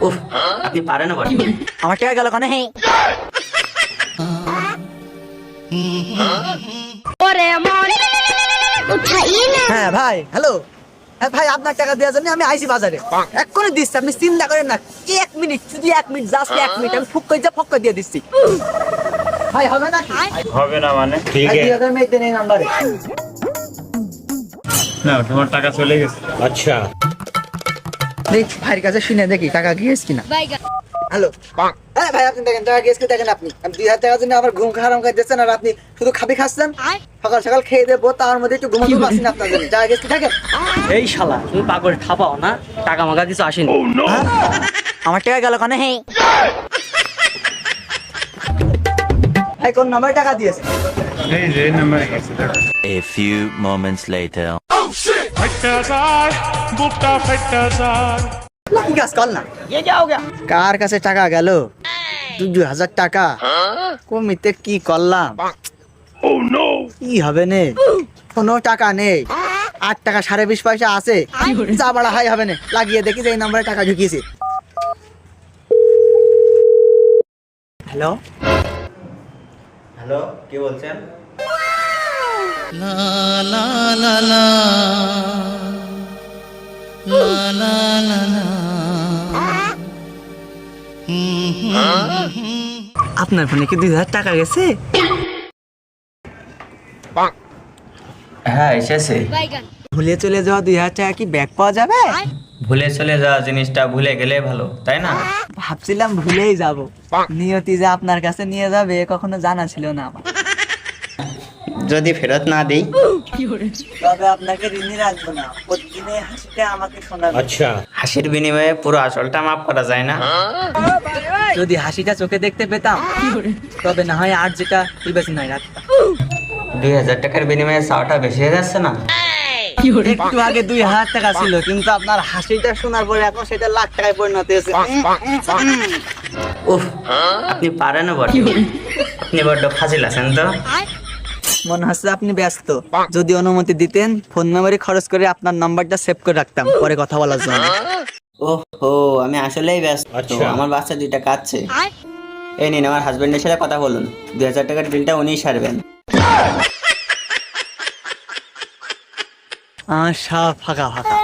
উফ, আপনি পারেন না বটে। আমার টাকা গেল কেন? হ্যাঁ ভাই, হ্যালো। হ্যাঁ ভাই, আপনার টাকা দেওয়ার জন্য আমি আইসি বাজারে, এক্ষুনি দিচ্ছি, আপনি চিন্তা করেন না। 1 মিনিট, শুধু 1 মিনিট, জাস্ট 1 মিনিট, আমি ফুক করে দিয়ে দিচ্ছি। ভাই হবে না? হবে না মানে? ঠিক আছে, 2000 মেয়ে দেন এই নাম্বারে। না তোমার টাকা চলে গেছে। अच्छा দেখ ভাইয়ের কাছে শুনে দেখি টাকা গিয়েছে কিনা। হ্যালো, হ্যাঁ ভাই, আপনি দেখেন টাকা গিয়েছে দেখেন। আপনি 2000 টাকার জন্য আবার ঘুম হারাম করে দিচ্ছেন, আর আপনি শুধু খাবি খাচ্ছেন। সকাল সকাল খেয়ে দেবো, তার মধ্যে একটু ঘুমাতে পারছি না আপনার জন্য। টাকা গিয়েছে দেখেন। এই শালা, তুমি পাগল ঠাপাও না, টাকা মাগা কিছু আসেনি। হ্যাঁ? আমার টাকা গেল কেন? হ্যাঁ ভাই, কোন নাম্বারে টাকা দিয়েছে? এই যে নাম্বারে গেছে টাকা। A few moments later. কি কাজ কর না, কার কাছে টাকা গেল? 2000 টাকা কমিতে কি করলাম? কি হবে নে, কোনো টাকা নেই। 8 টাকা 20 পয়সা আছে, যা বাড়া হাই হবে না। লাগিয়ে দেখি যে এই নাম্বারে টাকা ঢুকিয়েছে। হ্যালো হ্যালো, কে বলছেন? আপনার ফোনে কি 2000 টাকা গেছে? হ্যাঁ, এসেছে। ভুলে চলে যাওয়া 2000 টাকা কি ব্যাক পাওয়া যাবে? ভুলে চলে যাওয়া জিনিসটা ভুলে গেলে ভালো, তাই না? ভাবছিলাম ভুলেই যাব, নিয়তি যে আপনার কাছে নিয়ে যাবে কখনো জানা ছিল না আমার। যদি ফেরত না দিই? তবে আপনাকে ঋণী রাখবো না, প্রতিদিনে হাসিটা আমাকে শোনাবে। अच्छा হাসির বিনিময়ে পুরো আসলটা মাফ করা যায় না। যদি হাসিটা চোখে দেখতে পেতাম, তবে না হয় আর যেটা বিবেচনা নাই রাখতাম। 2000 টাকার বিনিময়ে চাওয়াটা বেশি হয়ে যাচ্ছে না? একটু আগে 2000 টাকা ছিল, কিন্তু আপনার হাসিটা শোনার পরে এখন সেটা লাখ টাকায় পরিণত হয়েছে। উফ, আপনি পারেন না বটে। আপনি বড্ড ফাজিল আছেন তো। মনে হচ্ছে আপনি ব্যস্ত। যদি অনুমতি দিতেন, ফোন মেমোরি খরচ করে আপনার নাম্বারটা সেভ করে রাখতাম পরে কথা বলার জন্য। ওহো, আমি আসলেই ব্যস্ত। আচ্ছা। আমার বাচ্চা 2টা কাঁদছে। এই নিন, আমার হাজবেন্ডের সাথে কথা বলুন, 2000 টাকার বিলটা উনিই সারবেন। সব ফাঁকা ফাঁকা।